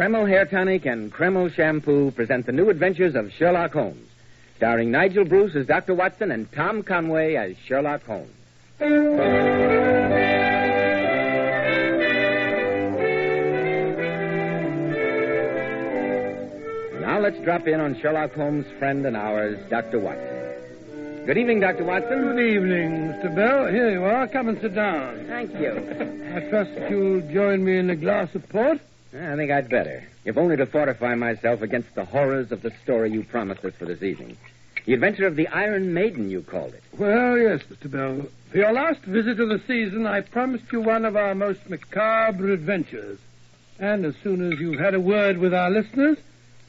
Kreml Hair Tonic and Kreml Shampoo present the new adventures of Sherlock Holmes, starring Nigel Bruce as Dr. Watson and Tom Conway as Sherlock Holmes. Now let's drop in on Sherlock Holmes' friend and ours, Dr. Watson. Good evening, Dr. Watson. Good evening, Mr. Bell. Here you are. Come and sit down. Thank you. I trust you'll join me in a glass of port. I think I'd better, if only to fortify myself against the horrors of the story you promised us for this evening. The adventure of the Iron Maiden, you called it. Well, yes, Mr. Bell. For your last visit of the season, I promised you one of our most macabre adventures. And as soon as you've had a word with our listeners,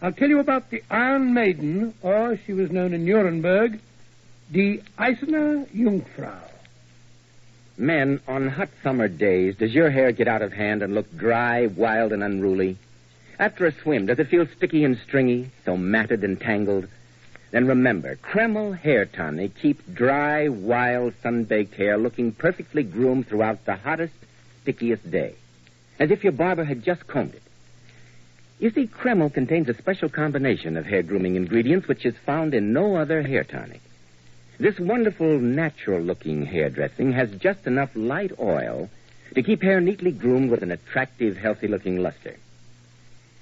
I'll tell you about the Iron Maiden, or as she was known in Nuremberg, Die Eiserne Jungfrau. Men, on hot summer days, does your hair get out of hand and look dry, wild, and unruly? After a swim, does it feel sticky and stringy, so matted and tangled? Then remember, Kreml Hair Tonic keeps dry, wild, sun-baked hair looking perfectly groomed throughout the hottest, stickiest day, as if your barber had just combed it. You see, Kreml contains a special combination of hair grooming ingredients which is found in no other hair tonic. This wonderful, natural-looking hairdressing has just enough light oil to keep hair neatly groomed with an attractive, healthy-looking luster.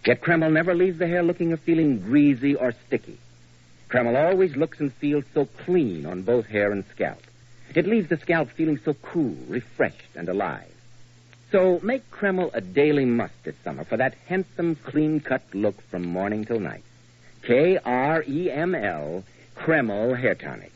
Yet Kreml never leaves the hair looking or feeling greasy or sticky. Kreml always looks and feels so clean on both hair and scalp. It leaves the scalp feeling so cool, refreshed, and alive. So make Kreml a daily must this summer for that handsome, clean-cut look from morning till night. Kreml, Kreml Hair Tonic.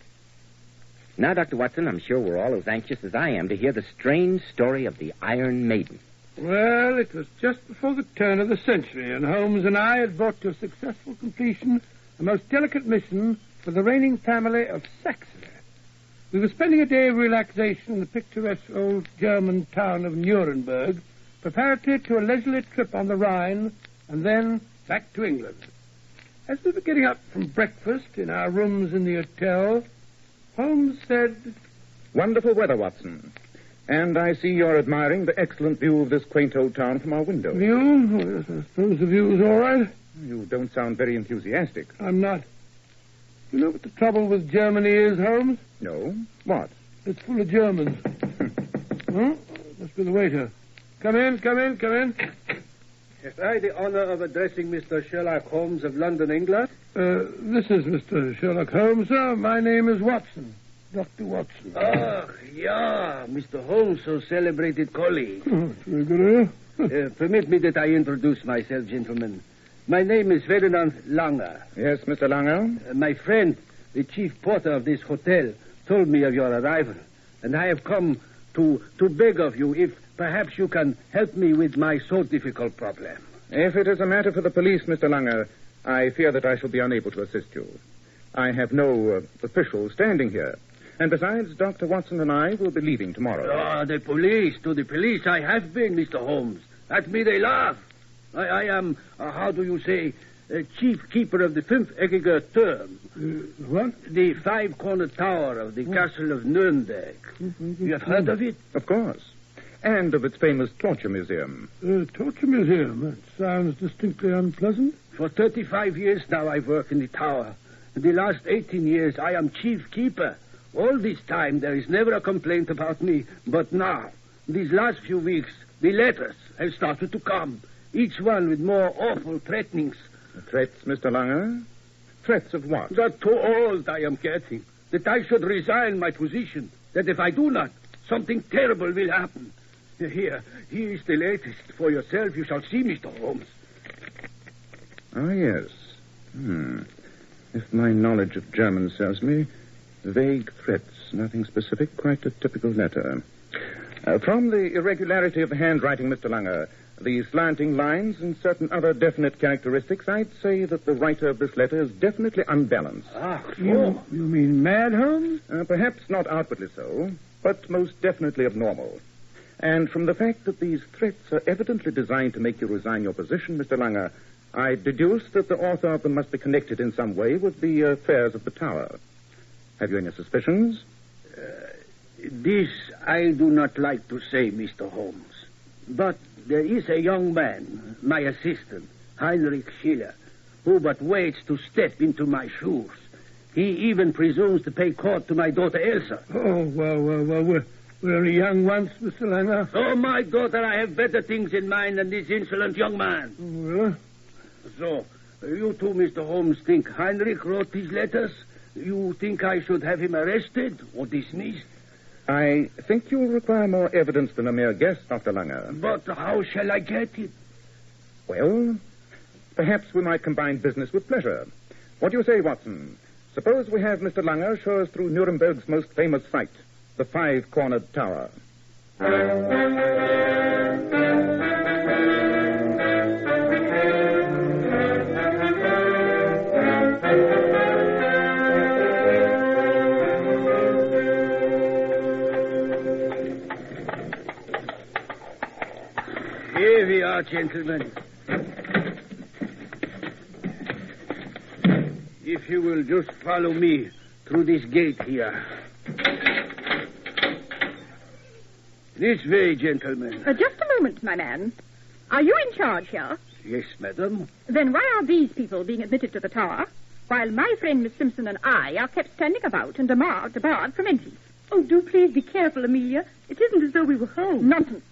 Now, Dr. Watson, I'm sure we're all as anxious as I am to hear the strange story of the Iron Maiden. Well, it was just before the turn of the century, and Holmes and I had brought to a successful completion a most delicate mission for the reigning family of Saxony. We were spending a day of relaxation in the picturesque old German town of Nuremberg, preparatory to a leisurely trip on the Rhine, and then back to England. As we were getting up from breakfast in our rooms in the hotel, Holmes said, "Wonderful weather, Watson. And I see you're admiring the excellent view of this quaint old town from our window." "View? Oh, yes, I suppose the view is all right." "You don't sound very enthusiastic." "I'm not. You know what the trouble with Germany is, Holmes?" "No? What?" "It's full of Germans." Oh, must be the waiter. Come in. Have I the honor of addressing Mr. Sherlock Holmes of London, England? This is Mr. Sherlock Holmes, sir. My name is Watson. Dr. Watson. Ah, yeah, Mr. Holmes, so celebrated colleague. Oh, that's very good, eh? Permit me that I introduce myself, gentlemen. My name is Ferdinand Langer. Yes, Mr. Langer? My friend, the chief porter of this hotel, told me of your arrival, and I have come to beg of you if perhaps you can help me with my so difficult problem. If it is a matter for the police, Mr. Langer, I fear that I shall be unable to assist you. I have no official standing here. And besides, Dr. Watson and I will be leaving tomorrow. Ah, the police. To the police I have been, Mr. Holmes. At me they laugh. I am, how do you say, chief keeper of the fünfeckiger Turm. What? The five-cornered tower of the castle of Nuremberg. You have heard of it? Of course. And of its famous torture museum. Torture museum? That sounds distinctly unpleasant. For 35 years now I work in the tower. In the last 18 years I am chief keeper. All this time there is never a complaint about me. But now, these last few weeks, the letters have started to come. Each one with more awful threatenings. Threats, Mr. Langer? Threats of what? That too old I am getting. That I should resign my position. That if I do not, something terrible will happen. Here is the latest. For yourself, you shall see, Mr. Holmes. Ah, yes. If my knowledge of German serves me, vague threats, nothing specific, quite a typical letter. From the irregularity of the handwriting, Mr. Langer, the slanting lines and certain other definite characteristics, I'd say that the writer of this letter is definitely unbalanced. Ah, You mean mad, Holmes? Perhaps not outwardly so, but most definitely abnormal. And from the fact that these threats are evidently designed to make you resign your position, Mr. Langer, I deduce that the author of them must be connected in some way with the affairs of the tower. Have you any suspicions? This I do not like to say, Mr. Holmes. But there is a young man, my assistant, Heinrich Schiller, who but waits to step into my shoes. He even presumes to pay court to my daughter Elsa. Oh, well, we're only young once, Mr. Langer. Oh, my daughter, I have better things in mind than this insolent young man. Well? So, you two, Mr. Holmes, think Heinrich wrote these letters? You think I should have him arrested or dismissed? I think you'll require more evidence than a mere guess, Dr. Langer. But how shall I get it? Well, perhaps we might combine business with pleasure. What do you say, Watson? Suppose we have Mr. Langer show us through Nuremberg's most famous sight, the Five-Cornered Tower. Here we are, gentlemen. If you will just follow me through this gate here. This way, gentlemen. Just a moment, my man. Are you in charge here? Yes, madam. Then why are these people being admitted to the tower, while my friend Miss Simpson and I are kept standing about and debarred from entrance? Oh, do please be careful, Amelia. It isn't as though we were home. Nonsense.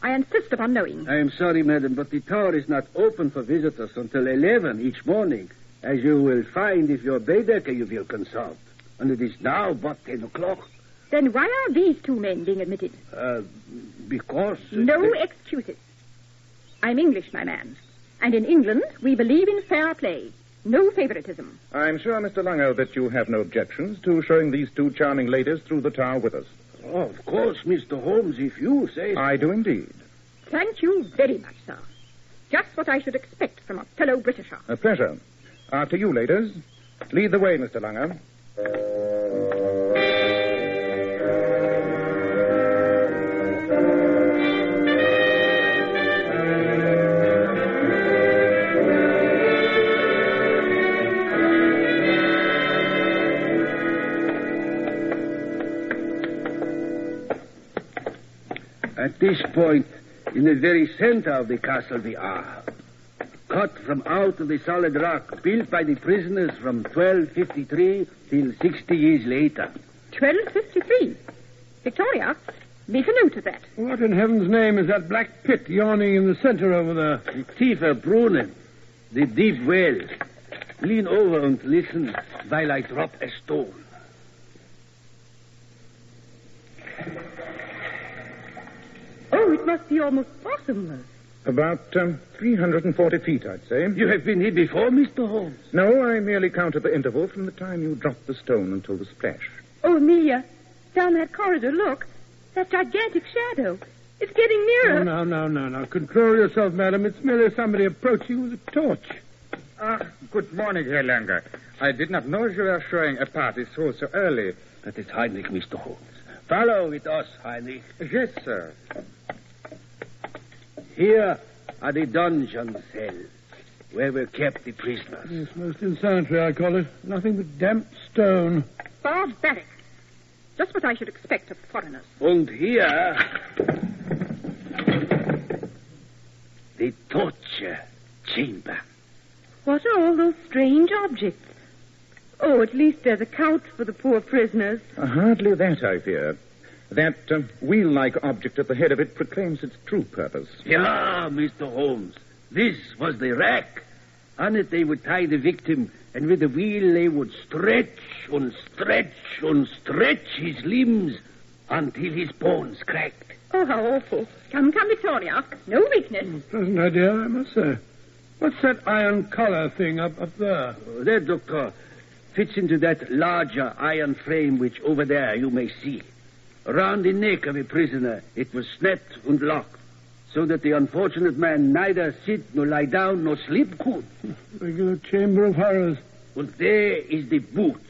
I insist upon knowing. I am sorry, madam, but the tower is not open for visitors until 11 each morning, as you will find if your Baedeker you will consult. And it is now but 10 o'clock. Then why are these two men being admitted? Because... No excuses. I'm English, my man. And in England, we believe in fair play. No favoritism. I'm sure, Mr. Langer, that you have no objections to showing these two charming ladies through the tower with us. Oh, of course, Mr. Holmes, if you say... I do indeed. Thank you very much, sir. Just what I should expect from a fellow Britisher. A pleasure. After you, ladies. Lead the way, Mr. Langer. At this point, in the very center of the castle we are. Cut from out of the solid rock, built by the prisoners from 1253 till 60 years later. 1253? Victoria, make a note of that. What in heaven's name is that black pit yawning in the center over there? The Tiefer Brunnen, the deep well. Lean over and listen while I drop a stone. Oh, it must be almost bottomless. About 340 feet, I'd say. You have been here before, Mr. Holmes? No, I merely counted the interval from the time you dropped the stone until the splash. Oh, Amelia, down that corridor, look. That gigantic shadow. It's getting nearer. Oh, no. Control yourself, madam. It's merely somebody approaching with a torch. Good morning, Herr Langer. I did not know you were showing a party so early. That is Heinrich, Mr. Holmes. Follow with us, Heinrich. Yes, sir. Here are the dungeon cells, where were kept the prisoners. It's most insanitary, I call it. Nothing but damp stone. Barbaric. Just what I should expect of foreigners. And here, the torture chamber. What are all those strange objects? Oh, at least there's a couch for the poor prisoners. Hardly that, I fear. That wheel-like object at the head of it proclaims its true purpose. Yeah, Mr. Holmes. This was the rack. On it they would tie the victim, and with the wheel they would stretch and stretch and stretch his limbs until his bones cracked. Oh, how awful. Come, Victoria. No weakness. Pleasant idea, I must say. What's that iron collar thing up there? That, Doctor, fits into that larger iron frame which over there you may see. Around the neck of a prisoner, it was snapped and locked, so that the unfortunate man neither sit nor lie down nor sleep could. Regular chamber of horrors. And there is the boots,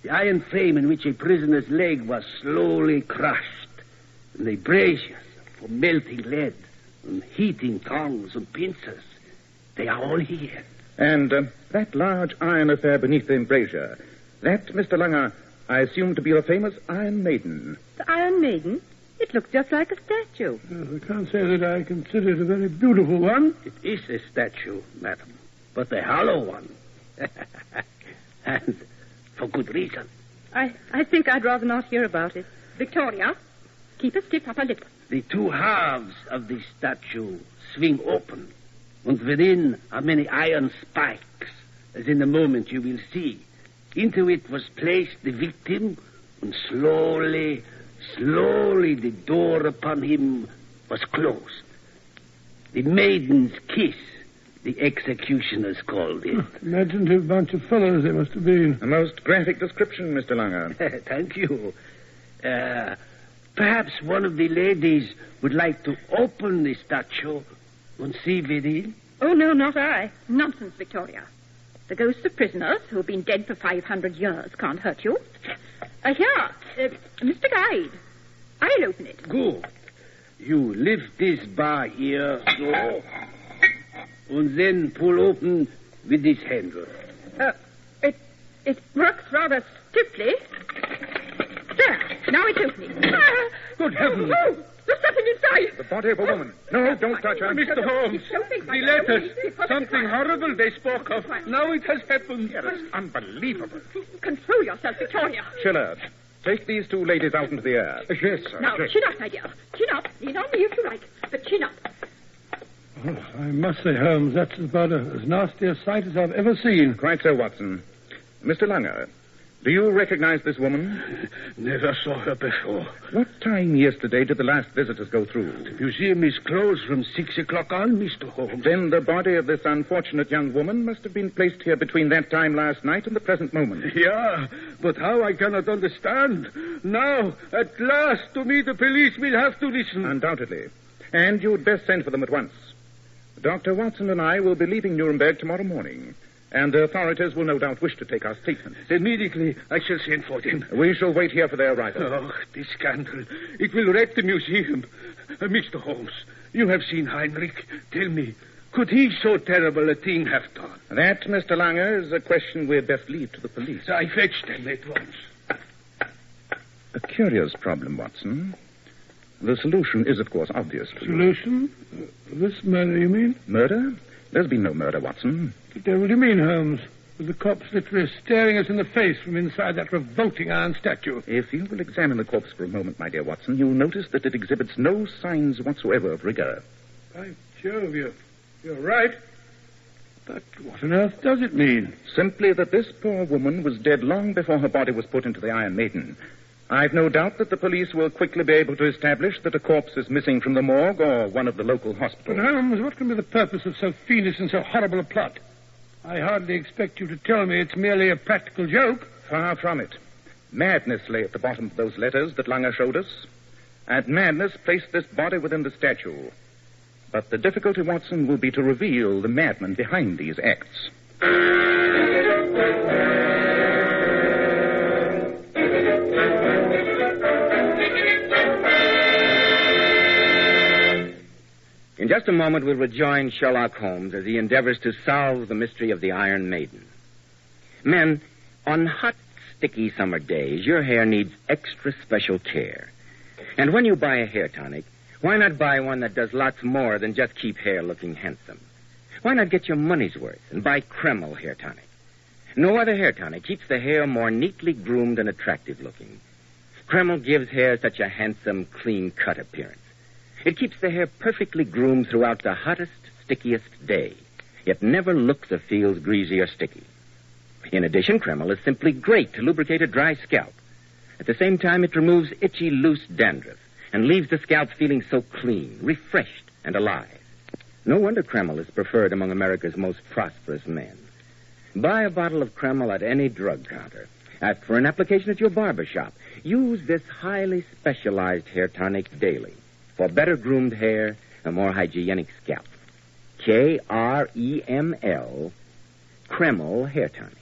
the iron frame in which a prisoner's leg was slowly crushed, and the braziers for melting lead, and heating tongs and pincers. They are all here. And that large iron affair beneath the embrasure, that, Mr. Langer, I assume to be the famous Iron Maiden. The Iron Maiden? It looks just like a statue. Yes, I can't say that I consider it a very beautiful one. It is a statue, madam, but a hollow one. And for good reason. I think I'd rather not hear about it. Victoria, keep a stiff upper lip. The two halves of the statue swing open, and within are many iron spikes, as in a moment you will see. Into it was placed the victim, and slowly the door upon him was closed. The maiden's kiss, the executioners called it. Imaginative bunch of fellows they must have been. A most graphic description, Mr. Langer. Thank you. Perhaps one of the ladies would like to open the statue and see within. Oh, no, not I. Nonsense, Victoria. The ghosts of prisoners who have been dead for 500 years can't hurt you. Here, Mr. Guide. I'll open it. Good. You lift this bar here, so, and then pull open with this handle. It works rather stiffly. There, now it's opening. Good heavens. Oh, there's something inside. The body of a woman. No, don't touch her. Mr. Holmes, the letters. Something horrible they spoke of. Now it has happened. Yes, unbelievable. Control yourself, Victoria. Schiller, take these two ladies out into the air. Yes, sir. Now, yes. chin up, my dear. Chin up. Lean on me if you like, but chin up. Oh, I must say, Holmes, that's about as nasty a sight as I've ever seen. Quite so, Watson. Mr. Langer, do you recognize this woman? Never saw her before. What time yesterday did the last visitors go through? The museum is closed from 6 o'clock on, Mr. Holmes. Then the body of this unfortunate young woman must have been placed here between that time last night and the present moment. Yeah, but how I cannot understand. Now, at last, to me the police will have to listen. Undoubtedly. And you'd best send for them at once. Dr. Watson and I will be leaving Nuremberg tomorrow morning, and the authorities will no doubt wish to take our statements. Immediately, I shall send for them. We shall wait here for their arrival. Oh, this scandal. It will wreck the museum. Mr. Holmes, you have seen Heinrich. Tell me, could he so terrible a thing have done? That, Mr. Langer, is a question we'd best leave to the police. I fetch them at once. A curious problem, Watson. The solution is, of course, obvious to you. Solution? This murder, you mean? Murder? There's been no murder, Watson. What the devil do you mean, Holmes? With the corpse literally staring us in the face from inside that revolting iron statue. If you will examine the corpse for a moment, my dear Watson, you'll notice that it exhibits no signs whatsoever of rigor. By Jove, you're right. But what on earth does it mean? Simply that this poor woman was dead long before her body was put into the Iron Maiden. I've no doubt that the police will quickly be able to establish that a corpse is missing from the morgue or one of the local hospitals. But, Holmes, what can be the purpose of so fiendish and so horrible a plot? I hardly expect you to tell me it's merely a practical joke. Far from it. Madness lay at the bottom of those letters that Langer showed us. And madness placed this body within the statue. But the difficulty, Watson, will be to reveal the madman behind these acts. In just a moment, we'll rejoin Sherlock Holmes as he endeavors to solve the mystery of the Iron Maiden. Men, on hot, sticky summer days, your hair needs extra special care. And when you buy a hair tonic, why not buy one that does lots more than just keep hair looking handsome? Why not get your money's worth and buy Kreml hair tonic? No other hair tonic keeps the hair more neatly groomed and attractive looking. Kreml gives hair such a handsome, clean-cut appearance. It keeps the hair perfectly groomed throughout the hottest, stickiest day. It never looks or feels greasy or sticky. In addition, Kreml is simply great to lubricate a dry scalp. At the same time, it removes itchy, loose dandruff and leaves the scalp feeling so clean, refreshed, and alive. No wonder Kreml is preferred among America's most prosperous men. Buy a bottle of Kreml at any drug counter. Ask for an application at your barber shop. Use this highly specialized hair tonic daily for better groomed hair and more hygienic scalp. Kreml, Kreml hair tonic.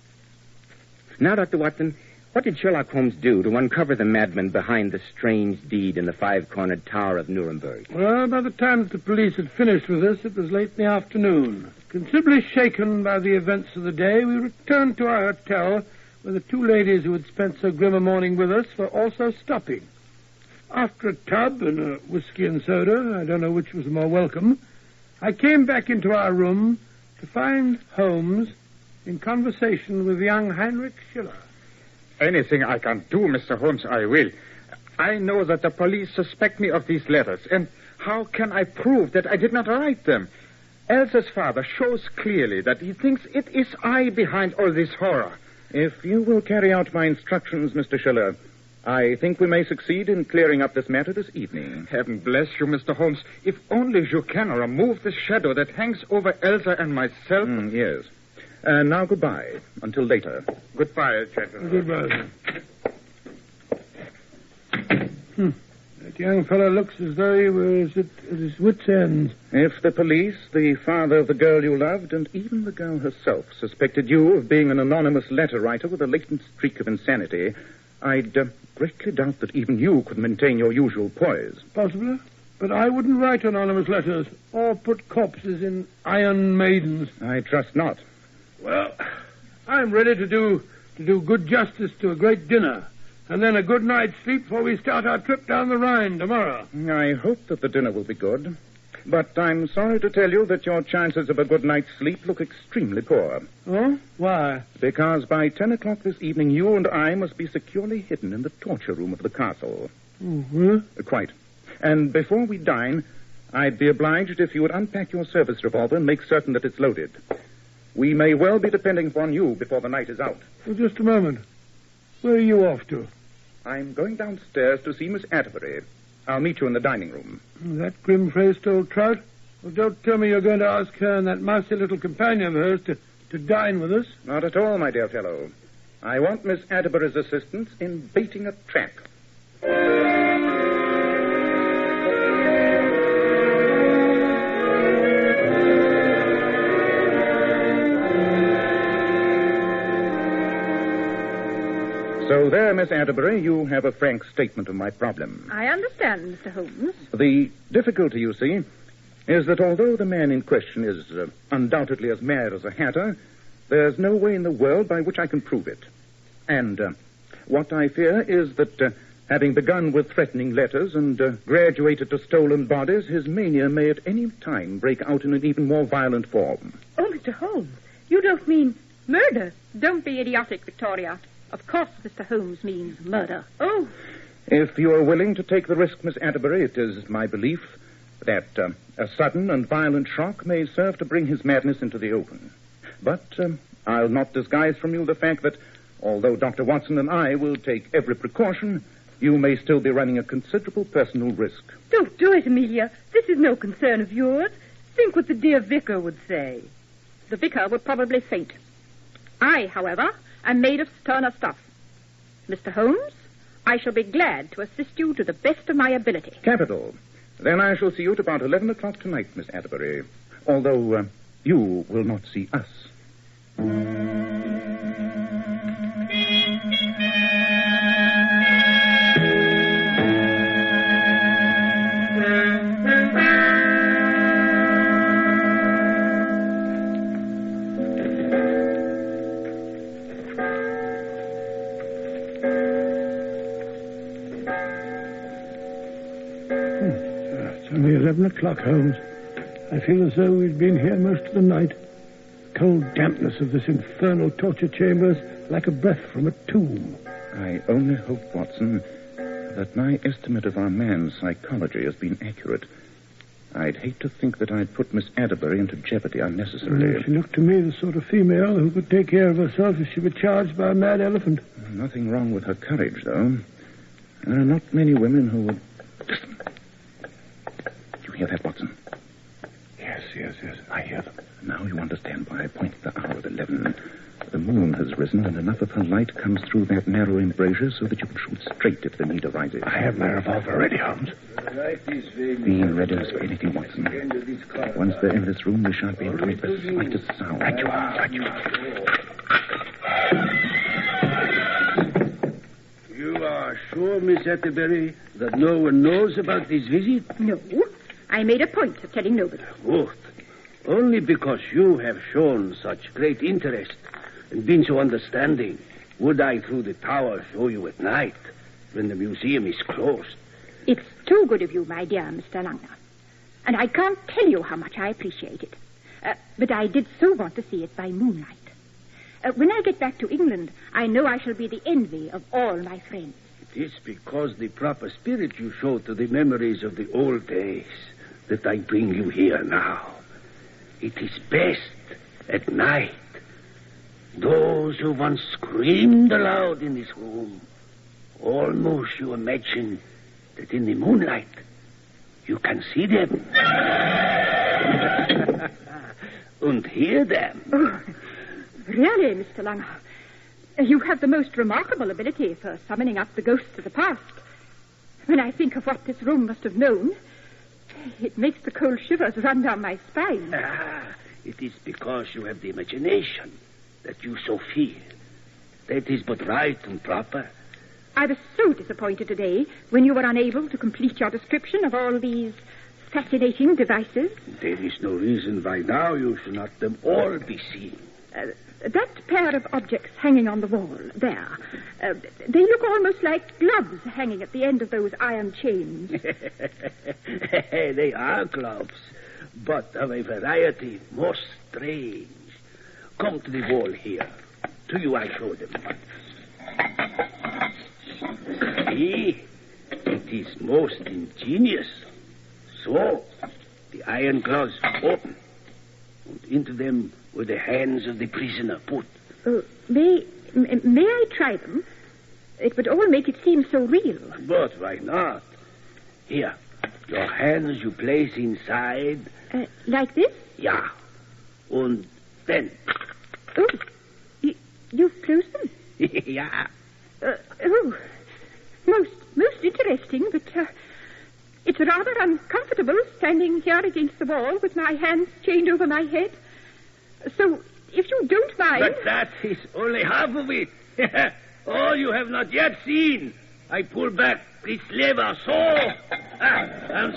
Now, Dr. Watson, what did Sherlock Holmes do to uncover the madman behind the strange deed in the five-cornered tower of Nuremberg? Well, by the time that the police had finished with us, it was late in the afternoon. Considerably shaken by the events of the day, we returned to our hotel, where the two ladies who had spent so grim a morning with us were also stopping. after a tub and a whiskey and soda, I don't know which was more welcome, I came back into our room to find Holmes in conversation with young Heinrich Schiller. Anything I can do, Mr. Holmes, I will. I know that the police suspect me of these letters, and how can I prove that I did not write them? Elsa's father shows clearly that he thinks it is I behind all this horror. If you will carry out my instructions, Mr. Schiller, I think we may succeed in clearing up this matter this evening. Heaven bless you, Mr. Holmes. If only you can remove the shadow that hangs over Elsa and myself. Yes. Now, goodbye. Until later. Goodbye, gentlemen. Goodbye. That young fellow looks as though he was at his wit's end. If the police, the father of the girl you loved, and even the girl herself suspected you of being an anonymous letter writer with a latent streak of insanity, I'd greatly doubt that even you could maintain your usual poise. Possibly. But I wouldn't write anonymous letters or put corpses in iron maidens. I trust not. Well, I'm ready to do good justice to a great dinner, and then a good night's sleep before we start our trip down the Rhine tomorrow. I hope that the dinner will be good, but I'm sorry to tell you that your chances of a good night's sleep look extremely poor. Oh? Why? Because by 10 o'clock this evening, you and I must be securely hidden in the torture room of the castle. Mm-hmm. Quite. And before we dine, I'd be obliged if you would unpack your service revolver and make certain that it's loaded. We may well be depending upon you before the night is out. Well, just a moment. Where are you off to? I'm going downstairs to see Miss Atterbury. I'll meet you in the dining room. That grim-faced old trout? Well, don't tell me you're going to ask her and that mousy little companion of hers to dine with us. Not at all, my dear fellow. I want Miss Atterbury's assistance in baiting a trap. So there, Miss Atterbury, you have a frank statement of my problem. I understand, Mr. Holmes. The difficulty, you see, is that although the man in question is undoubtedly as mad as a hatter, there's no way in the world by which I can prove it. And what I fear is that, having begun with threatening letters and graduated to stolen bodies, his mania may at any time break out in an even more violent form. Oh, Mr. Holmes, you don't mean murder? Don't be idiotic, Victoria. Of course, Mr. Holmes means murder. Oh. If you are willing to take the risk, Miss Atterbury, it is my belief that a sudden and violent shock may serve to bring his madness into the open. But I'll not disguise from you the fact that, although Dr. Watson and I will take every precaution, you may still be running a considerable personal risk. Don't do it, Amelia. This is no concern of yours. Think what the dear vicar would say. The vicar would probably faint. I, however, am made of sterner stuff. Mr. Holmes, I shall be glad to assist you to the best of my ability. Capital. Then I shall see you at about 11 o'clock tonight, Miss Atterbury. Although you will not see us. It's only 11 o'clock, Holmes. I feel as though we'd been here most of the night. The cold dampness of this infernal torture chamber is like a breath from a tomb. I only hope, Watson, that my estimate of our man's psychology has been accurate. I'd hate to think that I'd put Miss Atterbury into jeopardy unnecessarily. She looked to me the sort of female who could take care of herself if she were charged by a mad elephant. Nothing wrong with her courage, though. There are not many women who would... Listen. You hear that, Watson? Yes. I hear them. Now you understand why I pointed the hour at 11. The moon has risen, and enough of her light comes through that narrow embrasure so that you can shoot straight if the need arises. I have my revolver ready, Holmes. Be in readiness for anything, Watson. Once they're in this room, we shan't be able to make the slightest sound. Right you are. You are sure, Miss Atterbury, that no one knows about this visit? No. I made a point of telling nobody. Good. Only because you have shown such great interest and been so understanding would I, through the tower, show you at night when the museum is closed. It's too good of you, my dear Mr. Langer. And I can't tell you how much I appreciate it. But I did so want to see it by moonlight. When I get back to England, I know I shall be the envy of all my friends. It is because the proper spirit you show to the memories of the old days that I bring you here now. It is best at night. Those who once screamed aloud in this room, almost you imagine that in the moonlight you can see them and hear them. Oh, really, Mr. Langer, you have the most remarkable ability for summoning up the ghosts of the past. When I think of what this room must have known, it makes the cold shivers run down my spine. It is because you have the imagination that you so feel. That is but right and proper. I was so disappointed today when you were unable to complete your description of all these fascinating devices. There is no reason why now you should not them all be seen. That pair of objects hanging on the wall, there, they look almost like gloves hanging at the end of those iron chains. They are gloves, but of a variety most strange. Come to the wall here. To you I show them once. See, it is most ingenious. So, the iron gloves open, and into them were the hands of the prisoner put. May I try them? It would all make it seem so real. But why not? Here, your hands you place inside. Like this? Yeah. And then. Oh, you've closed them? Yeah. Most interesting, but it's rather uncomfortable standing here against the wall with my hands chained over my head. So, if you don't mind... But that is only half of it. All you have not yet seen. I pull back this lever so, and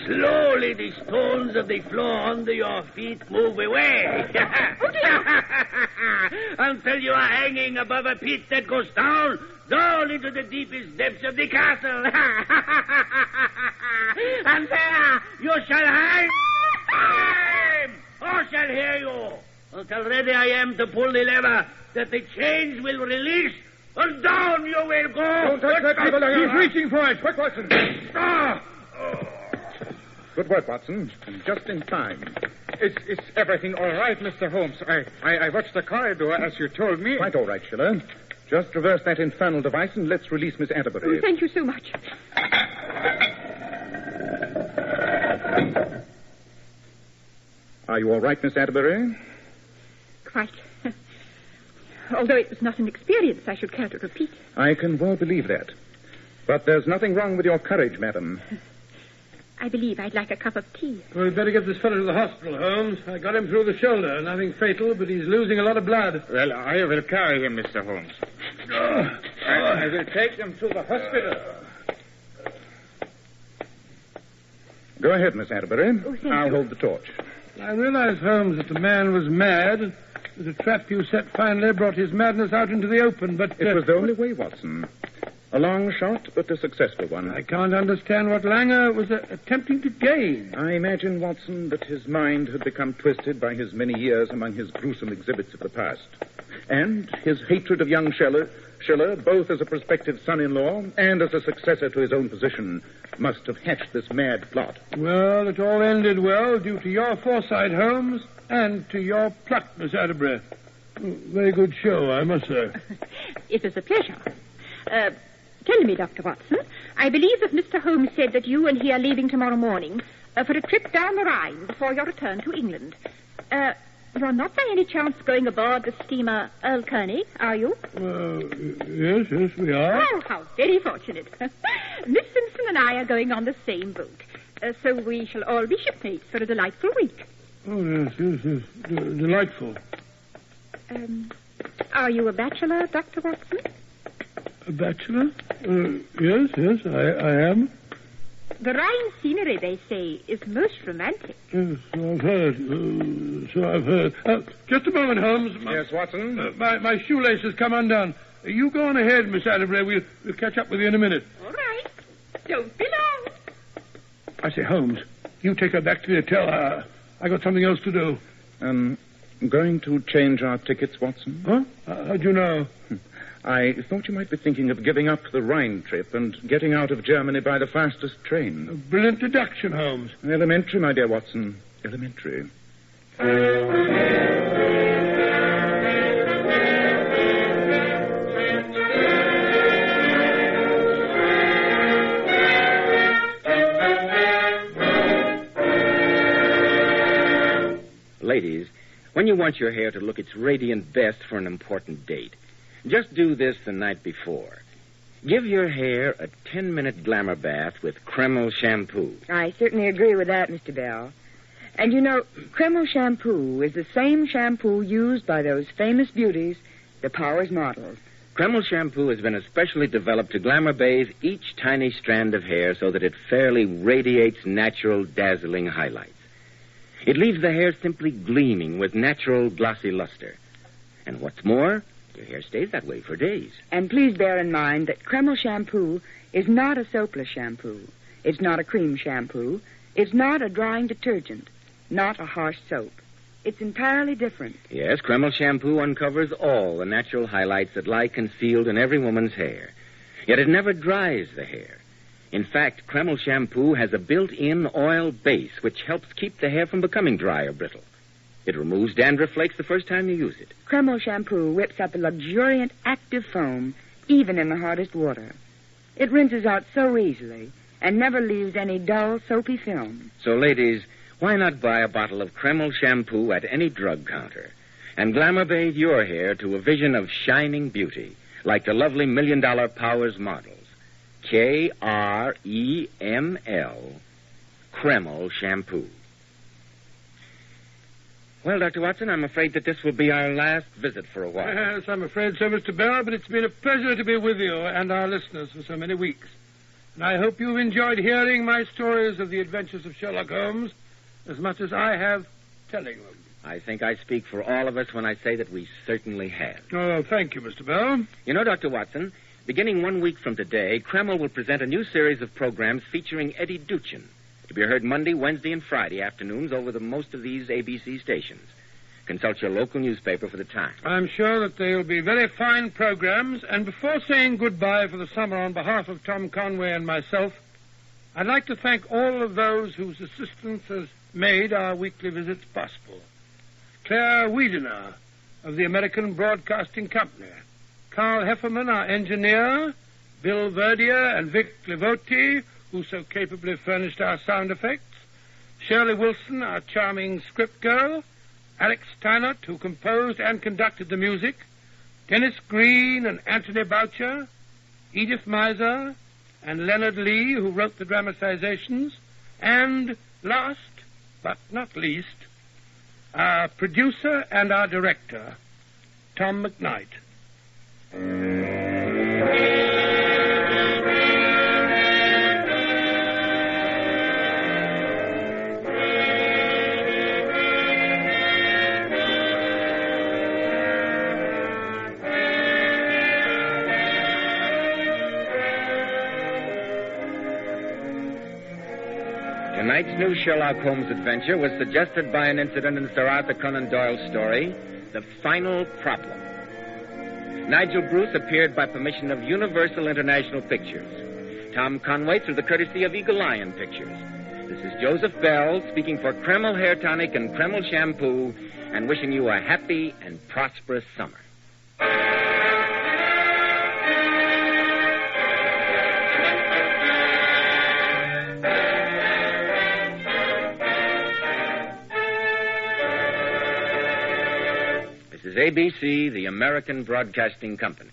slowly the stones of the floor under your feet move away. Until you are hanging above a pit that goes down into the deepest depths of the castle. And there you shall hang. Or shall hear you until ready I am to pull the lever that the chains will release, and down you will go. Don't touch that lever. He's reaching for it. Quick, Watson. Good work, Watson. And just in time. Is everything all right, Mr. Holmes? I watched the corridor as you told me. Quite all right, Schiller. Just reverse that infernal device and let's release Miss Atterbury. Oh, thank you so much. Are you all right, Miss Atterbury? Quite. Although it was not an experience I should care to repeat. I can well believe that. But there's nothing wrong with your courage, madam. I believe I'd like a cup of tea. Well, we'd better get this fellow to the hospital, Holmes. I got him through the shoulder. Nothing fatal, but he's losing a lot of blood. Well, I will carry him, Mr. Holmes. I will take him to the hospital. Go ahead, Miss Atterbury. Oh, thank I'll you. hold the torch. I realized, Holmes, that the man was mad. The trap you set finally brought his madness out into the open, but... It was the only way, Watson. A long shot, but a successful one. I can't understand what Langer was attempting to gain. I imagine, Watson, that his mind had become twisted by his many years among his gruesome exhibits of the past. And his hatred of young Schiller, both as a prospective son-in-law and as a successor to his own position, must have hatched this mad plot. Well, it all ended well due to your foresight, Holmes, and to your pluck, Miss Atterbury. Very good show, I must say. It was a pleasure. Tell me, Dr. Watson, I believe that Mr. Holmes said that you and he are leaving tomorrow morning for a trip down the Rhine before your return to England. You're not by any chance going aboard the steamer Earl Kearney, are you? Yes, we are. Oh, how very fortunate. Miss Simpson and I are going on the same boat, so we shall all be shipmates for a delightful week. Oh, yes. Delightful. Are you a bachelor, Dr. Watson? A bachelor? Yes, I am. The Rhine scenery, they say, is most romantic. Yes, so I've heard. Just a moment, Holmes. Yes, Watson? My shoelace has come undone. You go on ahead, Miss Atterbury. We'll catch up with you in a minute. All right. Don't be long. I say, Holmes, you take her back to the hotel. I got something else to do. Going to change our tickets, Watson? Huh? How'd you know? I thought you might be thinking of giving up the Rhine trip and getting out of Germany by the fastest A train. brilliant deduction, Holmes. Elementary, my dear Watson. Elementary. Ladies, when you want your hair to look its radiant best for an important date, just do this the night before. Give your hair a 10-minute glamour bath with Kreml shampoo. I certainly agree with that, Mr. Bell. And you know, Kreml shampoo is the same shampoo used by those famous beauties, the Powers models. Kreml shampoo has been especially developed to glamour bathe each tiny strand of hair so that it fairly radiates natural, dazzling highlights. It leaves the hair simply gleaming with natural, glossy luster. And what's more, your hair stays that way for days. And please bear in mind that Kreml shampoo is not a soapless shampoo. It's not a cream shampoo. It's not a drying detergent. Not a harsh soap. It's entirely different. Yes, Kreml shampoo uncovers all the natural highlights that lie concealed in every woman's hair. Yet it never dries the hair. In fact, Kreml shampoo has a built-in oil base which helps keep the hair from becoming dry or brittle. It removes dandruff flakes the first time you use it. Kreml shampoo whips up a luxuriant, active foam, even in the hardest water. It rinses out so easily and never leaves any dull, soapy film. So, ladies, why not buy a bottle of Kreml shampoo at any drug counter and glamour bathe your hair to a vision of shining beauty, like the lovely $1 Million Powers models. Kreml, Kreml shampoo. Well, Dr. Watson, I'm afraid that this will be our last visit for a while. Yes, I'm afraid so, Mr. Bell, but it's been a pleasure to be with you and our listeners for so many weeks. And I hope you've enjoyed hearing my stories of the adventures of Sherlock Holmes as much as I have telling them. I think I speak for all of us when I say that we certainly have. Oh, thank you, Mr. Bell. You know, Dr. Watson, beginning 1 week from today, Kreml will present a new series of programs featuring Eddie Duchin, to be heard Monday, Wednesday, and Friday afternoons over most of these ABC stations. Consult your local newspaper for the time. I'm sure that they'll be very fine programs, and before saying goodbye for the summer on behalf of Tom Conway and myself, I'd like to thank all of those whose assistance has made our weekly visits possible. Claire Wiedener of the American Broadcasting Company, Carl Hefferman, our engineer, Bill Verdier and Vic Livoti, who so capably furnished our sound effects, Shirley Wilson, our charming script girl, Alex Steinert, who composed and conducted the music, Denis Green and Anthony Boucher, Edith Meiser, and Leonard Lee, who wrote the dramatizations, and last but not least, our producer and our director, Tom McKnight. Tonight's new Sherlock Holmes adventure was suggested by an incident in Sir Arthur Conan Doyle's story, The Final Problem. Nigel Bruce appeared by permission of Universal International Pictures. Tom Conway through the courtesy of Eagle Lion Pictures. This is Joseph Bell speaking for Kreml Hair Tonic and Kreml Shampoo and wishing you a happy and prosperous summer. This is ABC, the American Broadcasting Company.